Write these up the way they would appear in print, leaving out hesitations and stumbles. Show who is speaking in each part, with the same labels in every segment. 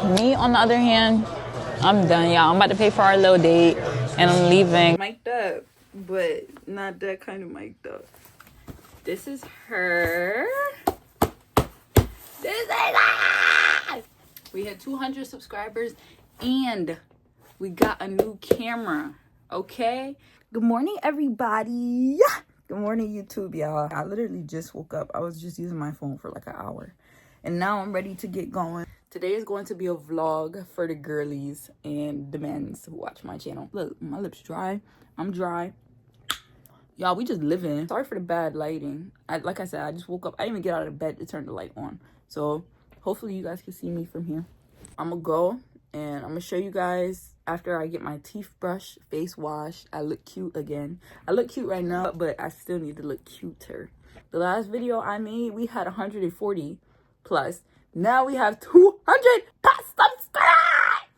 Speaker 1: Me, on the other hand, I'm done, y'all. I'm about to pay for our little date, and I'm leaving. Mic'd up, but not that kind of mic'd up. This is her. This is her. We had 200 subscribers, and we got a new camera, okay? Good morning, everybody. Good morning, YouTube, y'all. I literally just woke up. I was just using my phone for like an hour, and now I'm ready to get going. Today is going to be a vlog for the girlies and the men's who watch my channel. Look, my lips dry. I'm dry. Y'all, we just living. Sorry for the bad lighting. Like I said, I just woke up. I didn't even get out of bed to turn the light on. So hopefully you guys can see me from here. I'm gonna go and I'm gonna show you guys after I get my teeth brushed, face washed. I look cute again. I look cute right now, but I still need to look cuter. The last video I made, we had 140 plus. Now we have 200 plus subscribers!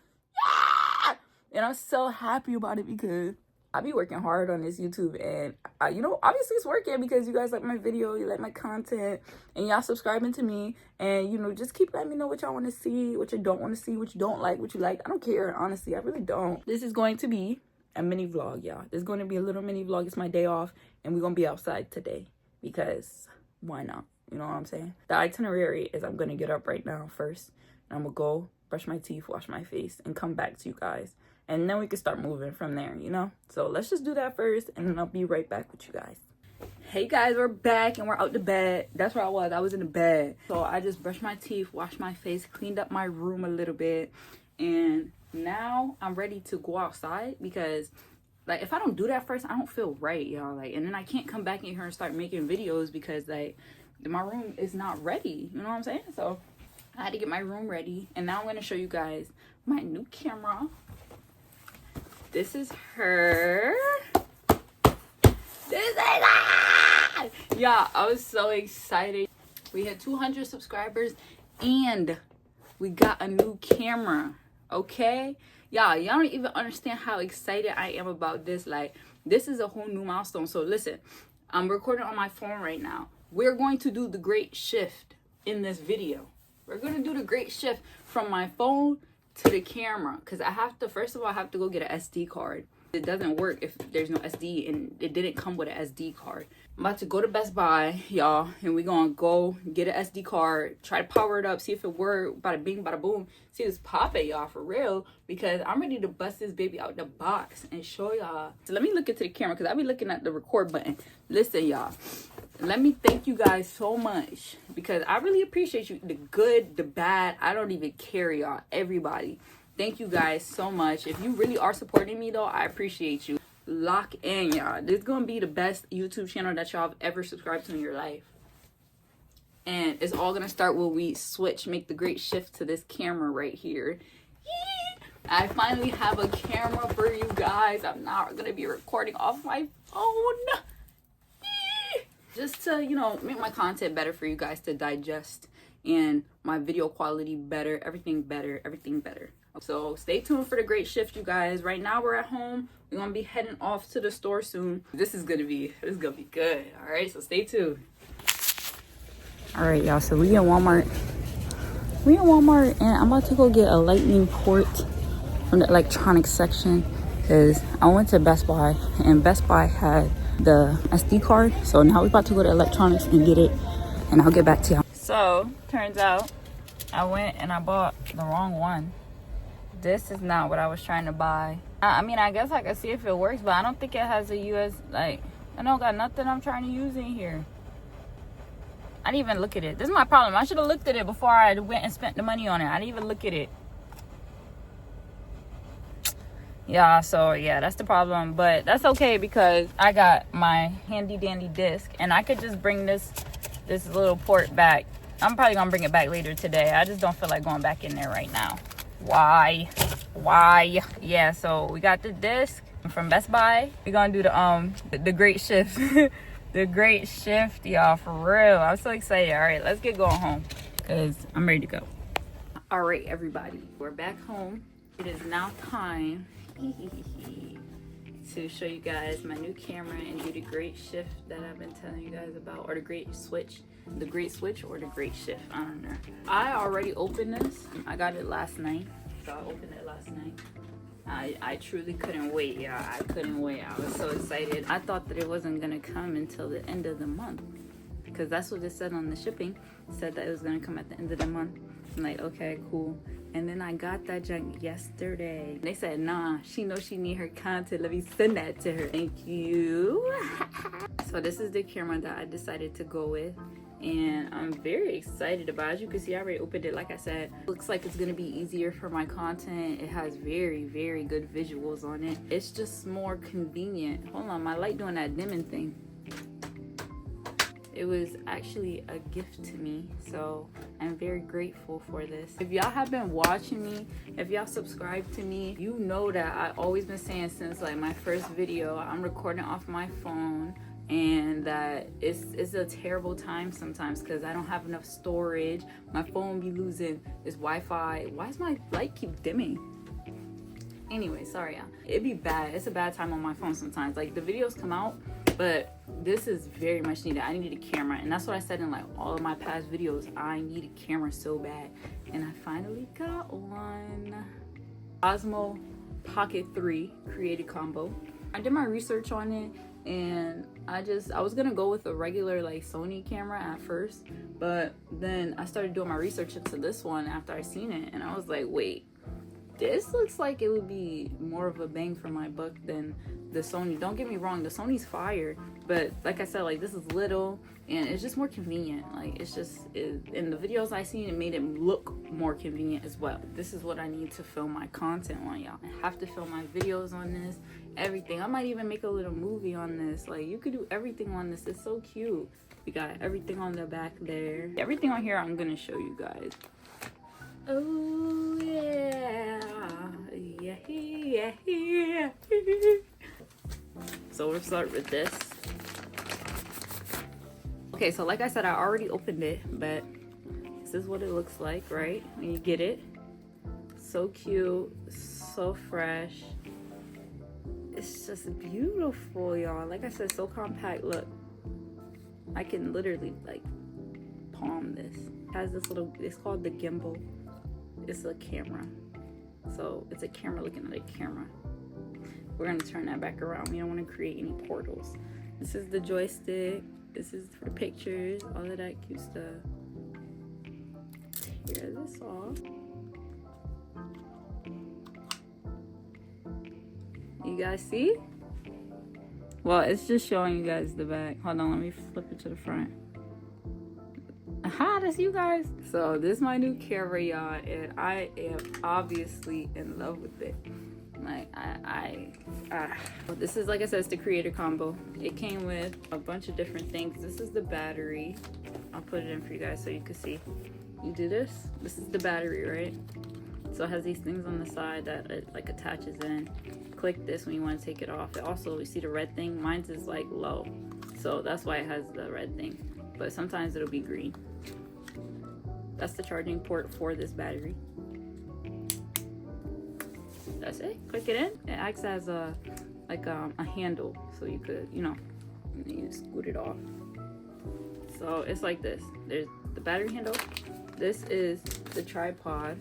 Speaker 1: Yeah! And I'm so happy about it because I be working hard on this YouTube, and you know, obviously it's working because you guys like my video, you like my content, and y'all subscribing to me, and you know, just keep letting me know what y'all want to see, what you don't want to see, what you don't like, what you like. I don't care, honestly, I really don't. This is going to be a mini vlog, y'all. There's going to be a little mini vlog. It's my day off, and we're gonna be outside today because why not? You know what I'm saying? The itinerary is I'm gonna get up right now first, and I'm gonna go brush my teeth, wash my face, and come back to you guys. And then we can start moving from there, you know? So let's just do that first, and then I'll be right back with you guys. Hey guys, we're back, and we're out the bed. That's where I was. I was in the bed. So I just brushed my teeth, washed my face, cleaned up my room a little bit. And now I'm ready to go outside because, like, if I don't do that first, I don't feel right, y'all. Like, and then I can't come back in here and start making videos because, like, my room is not ready. You know what I'm saying? So I had to get my room ready. And now I'm going to show you guys my new camera. This is her. This is her. Yeah, I was so excited. We had 200 subscribers and we got a new camera. Okay? Y'all don't even understand how excited I am about this. Like, this is a whole new milestone. So listen, I'm recording on my phone right now. We're going to do the great shift in this video. We're going to do the great shift from my phone to the camera, because I have to, first of all, I have to go get an SD card. It doesn't work if there's no SD, and it didn't come with an SD card. I'm about to go to Best Buy, y'all, and we're gonna go get an SD card, try to power it up, see if it works, bada bing, bada boom, see this pop it, y'all, for real, because I'm ready to bust this baby out the box and show y'all. So let me look into the camera, because I be looking at the record button. Listen, y'all, let me thank you guys so much, because I really appreciate you. The good, the bad, I don't even care, y'all. Everybody, thank you guys so much. If you really are supporting me, though, I appreciate you. Lock in, y'all. This is gonna be the best YouTube channel that y'all have ever subscribed to in your life. And it's all gonna start when we make the great shift to this camera right here. Yee! I finally have a camera for you guys. I'm not gonna be recording off my phone. Yee! Just to, you know, make my content better for you guys to digest, and my video quality better, everything better, everything better. So stay tuned for the great shift, you guys. Right now we're at home. We're gonna be heading off to the store soon. This is gonna be good. All right, so stay tuned. All right, y'all, so we in Walmart. And I'm about to go get a lightning port from the electronics section, because I went to Best Buy, and Best Buy had the SD card. So now we're about to go to electronics and get it, and I'll get back to y'all. So turns out I went and I bought the wrong one. This is not what I was trying to buy. I mean, I guess I can see if it works, but I don't think it has a US, like, I don't got nothing I'm trying to use in here. I didn't even look at it. This is my problem. I should have looked at it before I went and spent the money on it. I didn't even look at it. Yeah, so yeah, that's the problem. But that's okay, because I got my handy dandy disc, and I could just bring this little port back. I'm probably gonna bring it back later today. I just don't feel like going back in there right now. Why? Yeah, so we got the disc from Best Buy. We're gonna do the great shift. The great shift, y'all, for real. I'm so excited. All right, let's get going home, because I'm ready to go. All right, everybody, we're back home. It is now time to show you guys my new camera and do the great shift that I've been telling you guys about, or the great switch The Great Switch or the Great Shift, I don't know. I already opened this. I got it last night, so I opened it last night. I truly couldn't wait, y'all. I couldn't wait. I was so excited. I thought that it wasn't gonna come until the end of the month, because that's what it said on the shipping. It said that it was gonna come at the end of the month. I'm like, okay, cool. And then I got that junk yesterday. They said, nah, she knows she need her content. Let me send that to her. Thank you. So this is the camera that I decided to go with. And I'm very excited about it. As you can see, I already opened it. Like I said, looks like it's gonna be easier for my content. It has very, very good visuals on it. It's just more convenient. Hold on, my light doing that dimming thing. It was actually a gift to me, so I'm very grateful for this. If y'all have been watching me, if y'all subscribe to me, you know that I've always been saying since like my first video, I'm recording off my phone, and that it's a terrible time sometimes because I don't have enough storage. My phone be losing its Wi-Fi. Why does my light keep dimming? Anyway, sorry y'all. It'd be bad. It's a bad time on my phone sometimes. Like the videos come out, but this is very much needed. I need a camera, and that's what I said in like all of my past videos. I need a camera so bad, and I finally got one. Osmo Pocket 3 created combo. I did my research on it, and I was gonna go with a regular like Sony camera at first, but then I started doing my research into this one after I seen it, and I was like, wait, this looks like it would be more of a bang for my buck than the Sony. Don't get me wrong, the Sony's fire, but like I said, like this is little and it's just more convenient. Like it's just, in the videos I seen, it made it look more convenient as well. This is what I need to film my content on, y'all. I have to film my videos on this, everything. I might even make a little movie on this. Like you could do everything on this. It's so cute. We got everything on the back there. Everything on here I'm gonna show you guys. Oh yeah, yeah, yeah, yeah. So we'll start with this. Okay, so like I said, I already opened it, but this is what it looks like, right? When you get it. So cute, so fresh. It's just beautiful, y'all. Like I said, so compact. Look, I can literally like palm this. It has this little, it's called the gimbal. It's a camera. So it's a camera looking at a camera. We're gonna turn that back around. We don't want to create any portals. This is the joystick. This is for pictures, all of that cute stuff. Tear this off. You guys see? Well, it's just showing you guys the back. Hold on, let me flip it to the front. Hi, that's you guys. So this is my new camera, y'all, and I am obviously in love with it. Like this is, like I said, it's the creator combo. It came with a bunch of different things. This is the battery. I'll put it in for you guys so you can see. You do this. This is the battery, right? So it has these things on the side that it like attaches in. Click this when you want to take it off. It also, you see the red thing? Mine's is like low, so that's why it has the red thing. But sometimes it'll be green. That's the charging port for this battery. That's it. Click it in. It acts as a handle, so you could, you scoot it off. So it's like this. There's the battery handle. This is the tripod,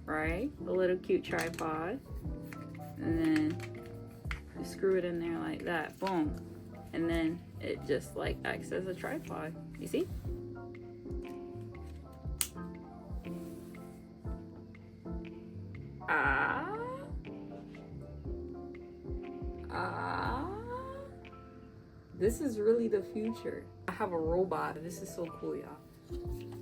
Speaker 1: right? The little cute tripod. And then you screw it in there like that. Boom. And then it just like acts as a tripod. You see? This is really the future. I have a robot. This is so cool, y'all.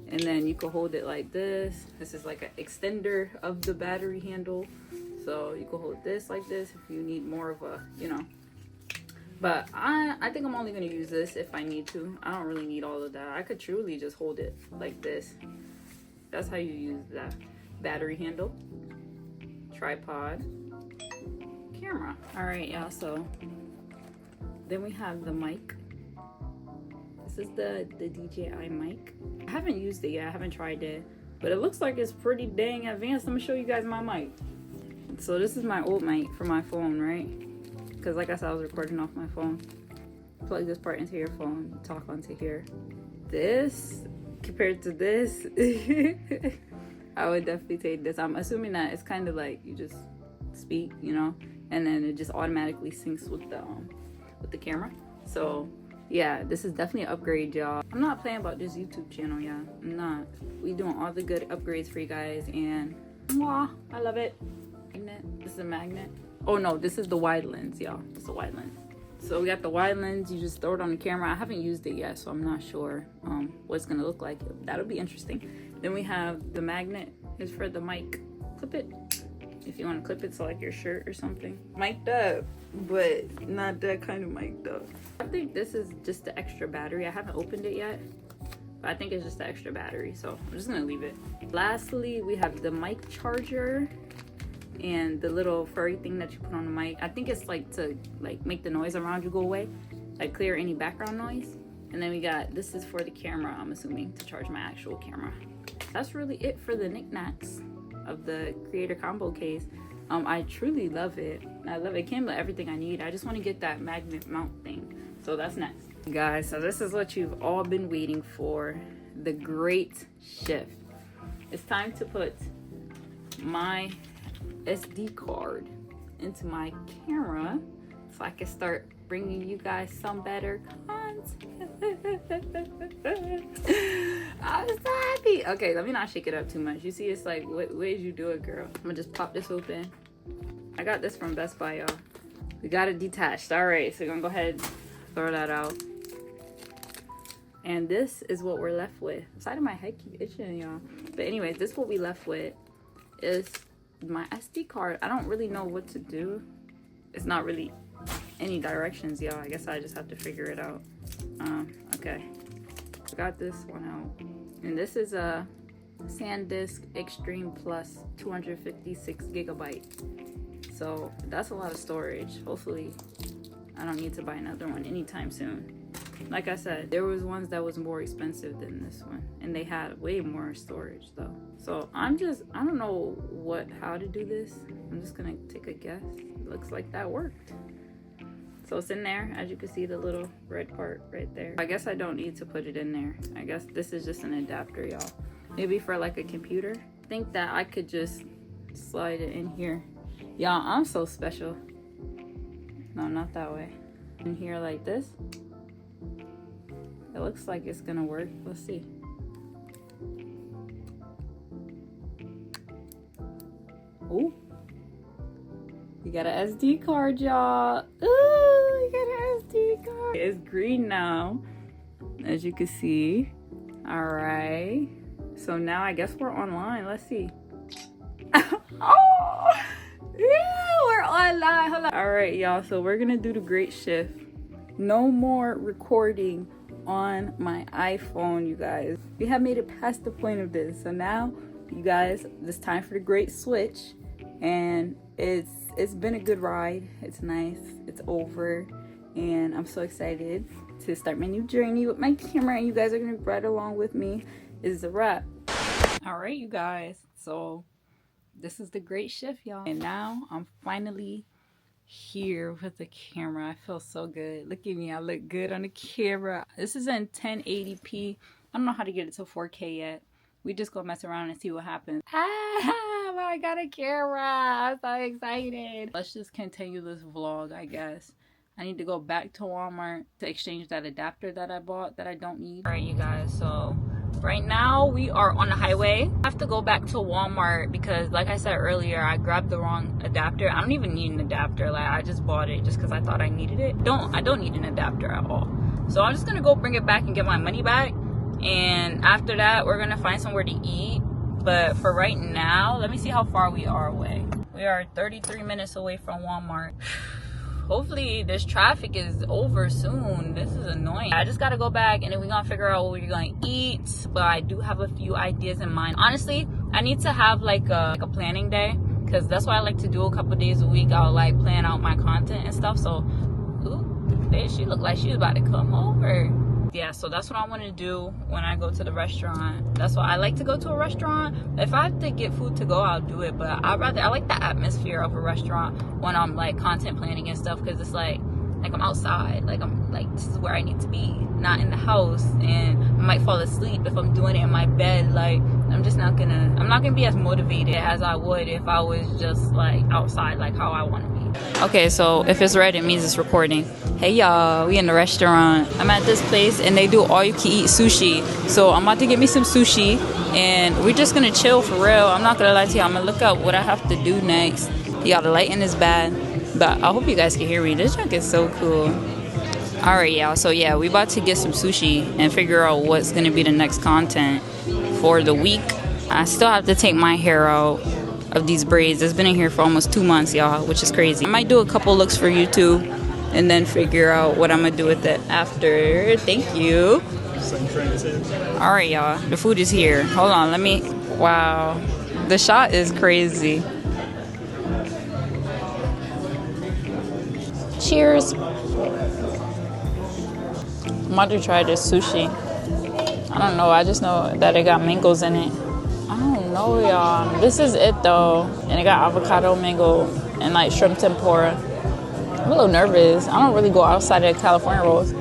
Speaker 1: And then you can hold it like this. This is like an extender of the battery handle. So you can hold this like this if you need more of a, But I think I'm only going to use this if I need to. I don't really need all of that. I could truly just hold it like this. That's how you use that battery handle, tripod, camera. All right, y'all. So then we have the mic. This is the DJI mic. I haven't used it yet. I haven't tried it, but it looks like it's pretty dang advanced. I'm gonna show you guys my mic. So this is my old mic for my phone, right? Because like I said, I was recording off my phone. Plug this part into your phone, talk onto here, this compared to this, I would definitely take this. I'm assuming that it's kind of like you just speak, you know, and then it just automatically syncs with the camera. So yeah, this is definitely an upgrade, y'all. I'm not playing about this YouTube channel, yeah. I'm not. We doing all the good upgrades for you guys, and mwah, I love it. Magnet. This is a magnet. Oh no, this is the wide lens, y'all. It's a wide lens. So we got the wide lens. You just throw it on the camera. I haven't used it yet, so I'm not sure what it's gonna look like. That'll be interesting. Then we have the magnet. Is for the mic. Clip it if you want to clip it to like your shirt or something. Mic'd up, but not that kind of mic'd up. I think this is just the extra battery. I haven't opened it yet, but I think it's just the extra battery, so I'm just gonna leave it. Lastly, we have the mic charger and the little furry thing that you put on the mic. I think it's like to like make the noise around you go away, like clear any background noise. And then we got, this is for the camera, I'm assuming, to charge my actual camera. That's really it for the knickknacks of the creator combo case. I truly love it. I love it. It came with everything I need. I just want to get that magnet mount thing, so that's next, guys. So this is what you've all been waiting for, the great shift. It's time to put my SD card into my camera so I can start bringing you guys some better content. I'm so happy. Okay, let me not shake it up too much. You see, it's like, what did you do it, girl? I'm gonna just pop this open. I got this from Best Buy, y'all. We got it detached. All right, so we're gonna go ahead and throw that out. And this is what we're left with. The side of my head keep itching, y'all. But anyways, this is what we left with. Is my SD card. I don't really know what to do. It's not really any directions, y'all. I guess I just have to figure it out. Okay, I got this one out, and this is a SanDisk Extreme Plus 256 gigabyte. So that's a lot of storage. Hopefully I don't need to buy another one anytime soon. Like I said, there was ones that was more expensive than this one, and they had way more storage though. So I don't know how to do this. I'm just gonna take a guess. It looks like that worked. So it's in there, as you can see, the little red part right there. I guess I don't need to put it in there. I guess this is just an adapter, y'all. Maybe for like a computer. I think that I could just slide it in here. Y'all, I'm so special. No, not that way. In here like this. It looks like it's gonna work. Let's see. Ooh. You got an SD card, y'all. Ooh, you got an SD card. It's green now, as you can see. All right. So now I guess we're online. Let's see. Oh, yeah, we're online. Hold on. All right, y'all. So we're gonna do the great shift. No more recording on my iPhone, you guys. We have made it past the point of this. So now, you guys, it's time for the great switch, and it's been a good ride. It's nice. It's over, and I'm so excited to start my new journey with my camera, and you guys are gonna ride along with me. It's a wrap. All right, you guys. So this is the great shift, y'all, and now I'm finally here with the camera. I feel so good. Look at me. I look good on the camera. This is in 1080p. I don't know how to get it to 4K yet. We just go mess around and see what happens. I got a camera. I'm so excited. Let's just continue this vlog, I guess. I need to go back to Walmart to exchange that adapter that I bought that I don't need. All right, you guys. So right now we are on the highway. I have to go back to Walmart because, like I said earlier, I grabbed the wrong adapter. I don't even need an adapter. Like, I just bought it just because I thought I needed it. I don't need an adapter at all. So I'm just gonna go bring it back and get my money back. And after that, we're gonna find somewhere to eat. But for right now, let me see how far we are away. We are 33 minutes away from Walmart. Hopefully this traffic is over soon. This is annoying. I just gotta go back and then we're gonna figure out what we're gonna eat. But I do have a few ideas in mind. Honestly, I need to have like a planning day, because that's what I like to do a couple days a week. I'll like plan out my content and stuff. So, ooh, there she looked like she was about to come over. Yeah, so that's what I want to do when I go to the restaurant. That's why I like to go to a restaurant. If I have to get food to go, I'll do it. But I like the atmosphere of a restaurant when I'm like content planning and stuff, because it's like like I'm outside, like I'm like, this is where I need to be, not in the house. And I might fall asleep if I'm doing it in my bed. Like, I'm not gonna be as motivated as I would if I was just like outside, like how I want to be. Okay, so if it's red, it means it's recording. Hey y'all, we in the restaurant. I'm at this place and they do all you can eat sushi. So I'm about to get me some sushi and we're just gonna chill for real. I'm not gonna lie to you, I'm gonna look up what I have to do next. Y'all, the lighting is bad, but I hope you guys can hear me. This drink is so cool. Alright y'all, so yeah, we about to get some sushi and figure out what's gonna be the next content for the week. I still have to take my hair out of these braids. It's been in here for almost 2 months, y'all, which is crazy. I might do a couple looks for YouTube and then figure out what I'm gonna do with it after. Thank you. Alright y'all, the food is here. Hold on, wow, the shot is crazy. Cheers. I'm about to try this sushi. I don't know, I just know that it got mangoes in it. I don't know, y'all. This is it though. And it got avocado, mango, and like shrimp tempura. I'm a little nervous. I don't really go outside of California rolls.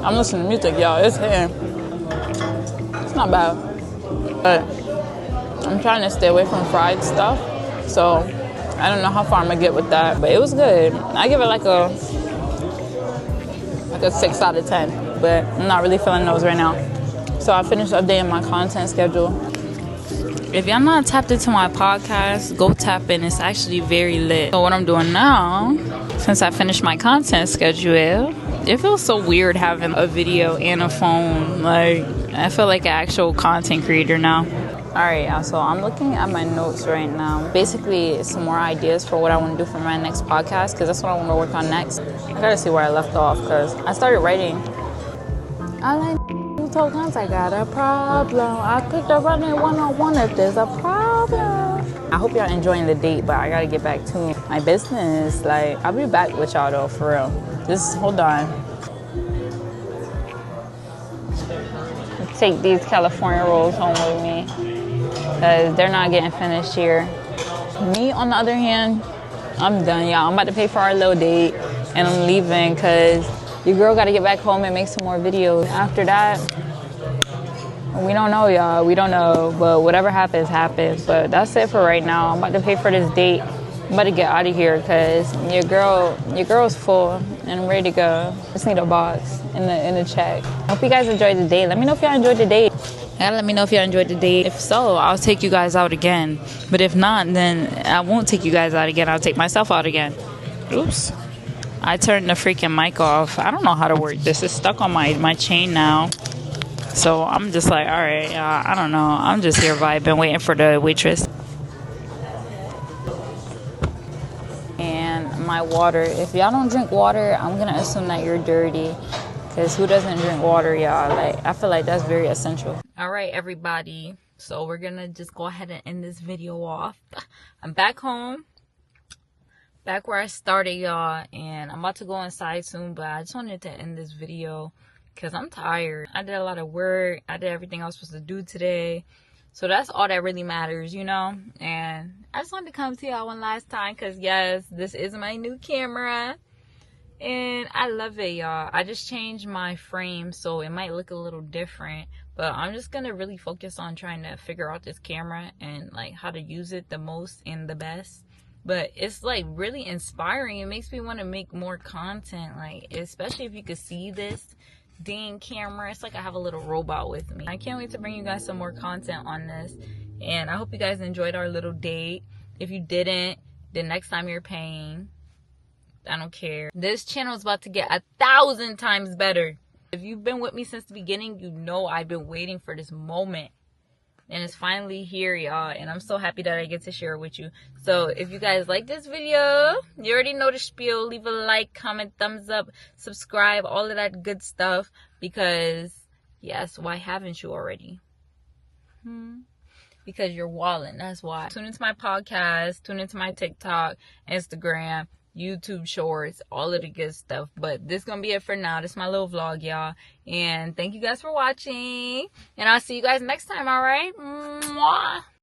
Speaker 1: I'm listening to music, y'all. It's hitting. It's not bad. But I'm trying to stay away from fried stuff. So I don't know how far I'm gonna get with that. But it was good. I give it like a 6 out of 10. But I'm not really feeling those right now. So I finished updating my content schedule. If y'all not tapped into my podcast, go tap in. It's actually very lit. So what I'm doing now, since I finished my content schedule, it feels so weird having a video and a phone. Like, I feel like an actual content creator now. Alright, y'all, so I'm looking at my notes right now. Basically, some more ideas for what I want to do for my next podcast, because that's what I want to work on next. I gotta see where I left off, because I started writing. I like told times I got a problem. I picked up running one-on-one if there's a problem. I hope y'all enjoying the date, but I gotta get back to my business. Like, I'll be back with y'all though, for real. Just hold on. Take these California rolls home with me, because they're not getting finished here. Me, on the other hand, I'm done, y'all. I'm about to pay for our little date, and I'm leaving, because your girl got to get back home and make some more videos. After that, we don't know, y'all. We don't know. But whatever happens, happens. But that's it for right now. I'm about to pay for this date. I'm about to get out of here because your girl's full and I'm ready to go. Just need a box in the check. Hope you guys enjoyed the date. Let me know if y'all enjoyed the date. Let me know if y'all enjoyed the date. If so, I'll take you guys out again. But if not, then I won't take you guys out again. I'll take myself out again. Oops. I turned the freaking mic off. I don't know how to work this. It's stuck on my chain now. So I'm just like, all right, I don't know. I'm just here vibing, waiting for the waitress. And my water. If y'all don't drink water, I'm going to assume that you're dirty. Because who doesn't drink water, y'all? Like, I feel like that's very essential. All right, everybody. So we're going to just go ahead and end this video off. I'm back home. Back where I started, y'all, and I'm about to go inside soon, but I just wanted to end this video because I'm tired. I did a lot of work. I did everything I was supposed to do today. So that's all that really matters, you know? And I just wanted to come to y'all one last time because, yes, this is my new camera. And I love it, y'all. I just changed my frame, so it might look a little different. But I'm just going to really focus on trying to figure out this camera and, like, how to use it the most and the best. But it's like really inspiring. It makes me want to make more content, like especially if you could see this dang camera. It's like I have a little robot with me. I can't wait to bring you guys some more content on this, and I hope you guys enjoyed our little date. If you didn't, the next time you're paying, I don't care. This channel is about to get 1,000 times better. If you've been with me since the beginning, you know I've been waiting for this moment. And it's finally here, y'all, and I'm so happy that I get to share it with you. So if you guys like this video, you already know the spiel. Leave a like, comment, thumbs up, subscribe, all of that good stuff. Because, yes, why haven't you already? Because you're wildin', that's why. Tune into my podcast, tune into my TikTok, Instagram, YouTube shorts, all of the good stuff. But this gonna be it for now. This is my little vlog, y'all, and thank you guys for watching, and I'll see you guys next time. All right, mwah.